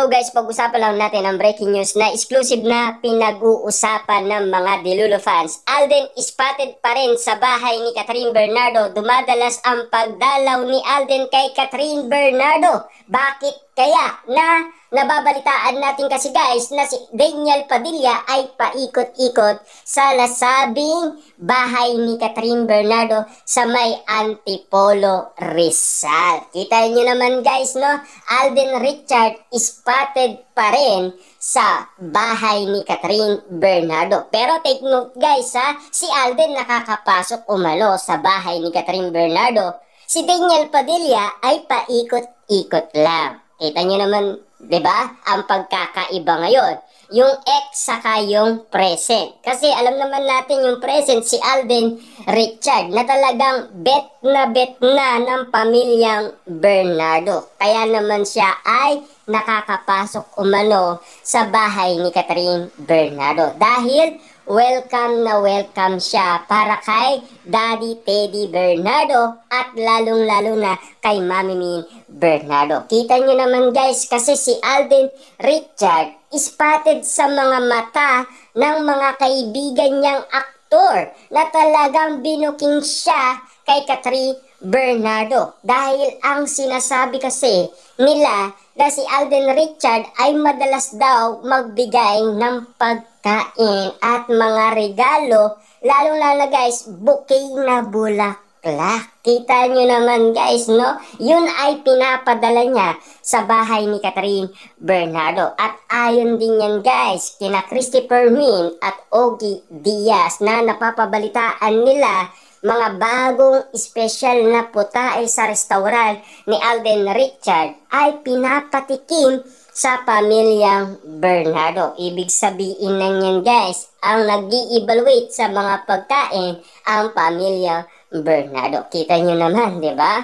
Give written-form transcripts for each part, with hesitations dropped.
So guys, pag-usapan lang natin ang breaking news na exclusive na pinag-uusapan ng mga Delulu fans. Alden spotted pa rin sa bahay ni Catherine Bernardo. Dumadalas ang pagdalaw ni Alden kay Catherine Bernardo. Bakit kaya na nababalitaan natin kasi guys na si Daniel Padilla ay paikot-ikot sa nasabing bahay ni Catherine Bernardo sa may Antipolo, Rizal. Kita nyo naman guys, no? Alden Richard spotted pa rin sa bahay ni Catherine Bernardo. Pero take note guys ha, si Alden nakakapasok umano sa bahay ni Catherine Bernardo. Si Daniel Padilla ay paikot-ikot lang. Kita nyo naman, di ba? Ang pagkakaiba ngayon. Yung ex saka yung present. Kasi alam naman natin yung present si Alden Richard na talagang bet na ng pamilyang Bernardo. Kaya naman siya ay nakakapasok umano sa bahay ni Catherine Bernardo. Dahil welcome na welcome siya para kay Daddy Teddy Bernardo at lalong-lalo na kay Mami Min Bernardo. Kita nyo naman guys kasi si Alden Richard spotted sa mga mata ng mga kaibigan niyang aktor na talagang binuking siya kay Catherine Bernardo. Dahil ang sinasabi kasi nila na si Alden Richard ay madalas daw magbigay ng pagkain at mga regalo, lalo-lalo guys, bouquet na bulaklak. Kita nyo naman guys, no? Yun ay pinapadala niya sa bahay ni Catherine Bernardo. At ayon din yan guys, kina Christopher Min at Ogie Diaz na napapabalitaan nila mga bagong espesyal na putahe sa restaurant ni Alden Richard ay pinapatikim sa pamilyang Bernardo. Ibig sabihin na yan guys, ang nag-i-evaluate sa mga pagkain ang pamilyang Bernardo. Kita nyo naman, di ba?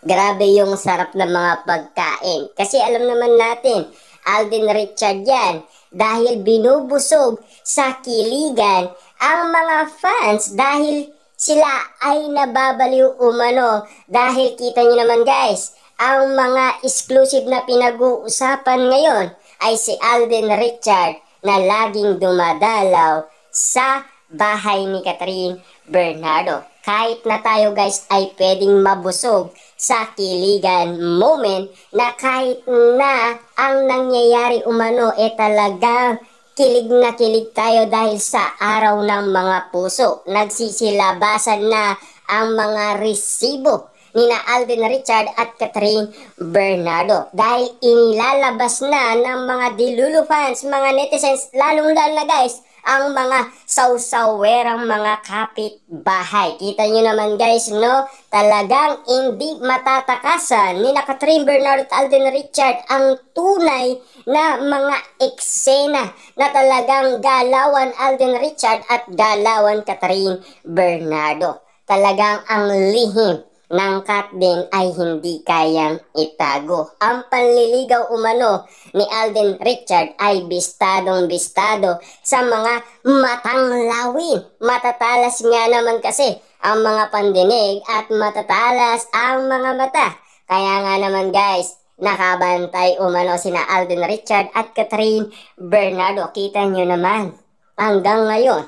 Grabe yung sarap ng mga pagkain. Kasi alam naman natin, Alden Richard yan, dahil binubusog sa kiligan ang mga fans dahil sila ay nababaliw umano. Dahil kita nyo naman guys, ang mga exclusive na pinag-uusapan ngayon ay si Alden Richard na laging dumadalaw sa bahay ni Catherine Bernardo. Kahit na tayo guys ay pwedeng mabusog sa kiligan moment na kahit na ang nangyayari umano talagang kilig na kilig tayo dahil sa araw ng mga puso. Nagsisilabasan na ang mga resibo ni na Alden Richard at Catherine Bernardo. Dahil inilalabas na ng mga Delulu fans, mga netizens, lalong-lalo na guys, ang mga sausawerang mga kapitbahay. Kita nyo naman guys, no? Talagang hindi matatakasan ni na Catherine Bernardo at Alden Richard ang tunay na mga eksena na talagang galawan Alden Richard at galawan Catherine Bernardo. Talagang ang lihim ng cut din ay hindi kayang itago. Ang panliligaw umano ni Alden Richard ay bistadong-bistado sa mga matang lawin. Matatalas nga naman kasi ang mga pandinig at matatalas ang mga mata. Kaya nga naman guys, nakabantay umano sina Alden Richard at Catherine Bernardo. Kita nyo naman, hanggang ngayon,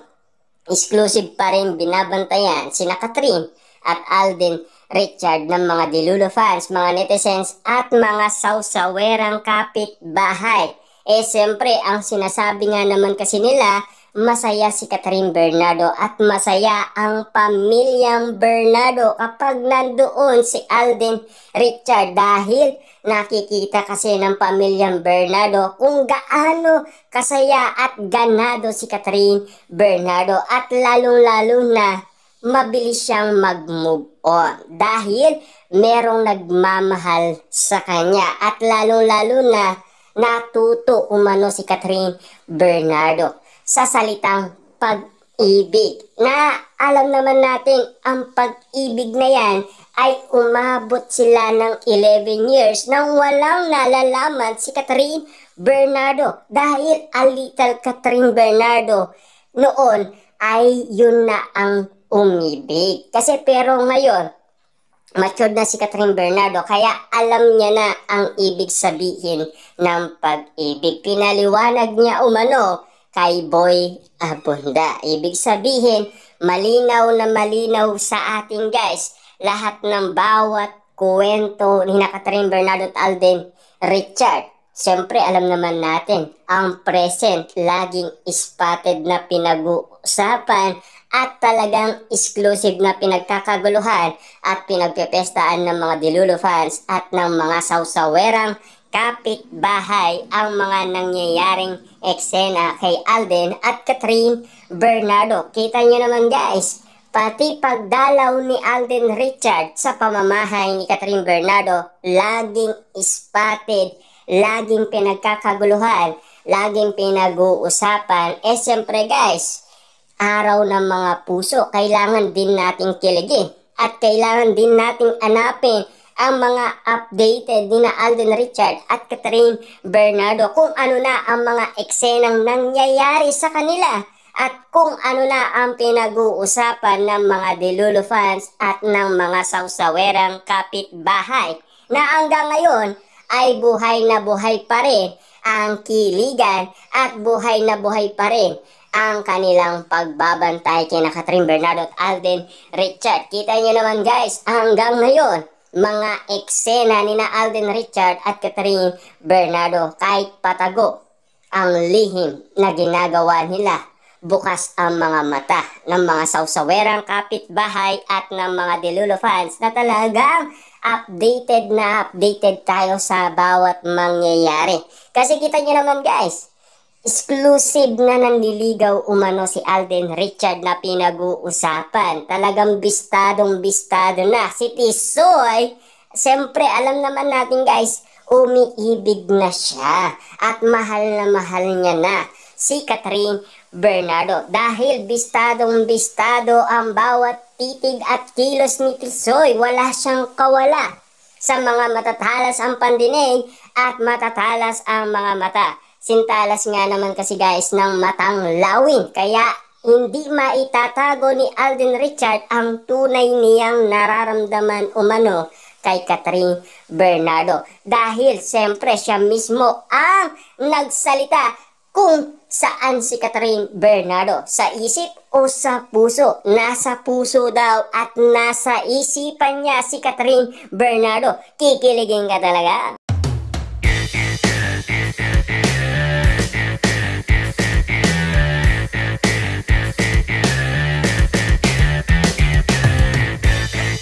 exclusive pa rin binabantayan sina Catherine at Alden Richard ng mga Delulu fans, mga netizens at mga sausawerang kapitbahay. Siyempre, ang sinasabi nga naman kasi nila, masaya si Catherine Bernardo at masaya ang pamilyang Bernardo kapag nandoon si Alden Richard dahil nakikita kasi ng pamilyang Bernardo kung gaano kasaya at ganado si Catherine Bernardo at lalong-lalo na mabilis siyang mag-move on dahil merong nagmamahal sa kanya at lalong-lalo na natuto umano si Catherine Bernardo sa salitang pag-ibig na alam naman natin ang pag-ibig na yan ay umabot sila ng 11 years nang walang nalalaman si Catherine Bernardo dahil a little Catherine Bernardo noon ay yun na ang umibig. Kasi pero ngayon, Matured na si Catherine Bernardo, kaya alam niya na ang ibig sabihin ng pag-ibig. Pinaliwanag niya umano kay Boy Abunda. Ibig sabihin, malinaw na malinaw sa ating guys, lahat ng bawat kwento ni Catherine Bernardo at Alden Richard. Siyempre, alam naman natin, ang present laging spotted na pinag-uusapan at talagang exclusive na pinagkakaguluhan at pinagpepestaan ng mga Dilulo fans at ng mga sawsawerang kapitbahay ang mga nangyayaring eksena kay Alden at Catherine Bernardo. Kita nyo naman guys, pati pagdalaw ni Alden Richard sa pamamahay ni Catherine Bernardo, laging spotted, laging pinagkakaguluhan, laging pinag-uusapan. Siyempre guys, araw ng mga puso, kailangan din nating kiligin at kailangan din nating hanapin ang mga updated ni na Alden Richard at Catherine Bernardo kung ano na ang mga eksenang nangyayari sa kanila at kung ano na ang pinag-uusapan ng mga Dilulo fans at ng mga sawsawerang kapitbahay na hanggang ngayon ay buhay na buhay pa rin ang kiligan at buhay na buhay pa rin ang kanilang pagbabantay kina Catherine Bernardo at Alden Richard. Kita nyo naman guys, hanggang ngayon, mga eksena ni na Alden Richard at Catherine Bernardo, kahit patago ang lihim na ginagawa nila, bukas ang mga mata ng mga sawsawerang kapitbahay at ng mga Dilulo fans na talagang updated na updated tayo sa bawat mangyayari. Kasi kita nyo naman guys, exclusive na nanliligaw umano si Alden Richard na pinag-uusapan. Talagang bistadong bistado na. Si Tisoy, siyempre alam naman natin guys, umiibig na siya at mahal na mahal niya na si Catherine Bernardo. Dahil bistadong bistado ang bawat titig at kilos ni Tisoy, wala siyang kawala. Sa mga matatalas ang pandinig at matatalas ang mga mata. Sintalas nga naman kasi guys ng matang lawin, kaya hindi maitatago ni Alden Richard ang tunay niyang nararamdaman umano kay Catherine Bernardo. Dahil siyempre siya mismo ang nagsalita kung saan si Catherine Bernardo, sa isip o sa puso. Nasa puso daw at nasa isipan niya si Catherine Bernardo. Kikiligin ka talaga.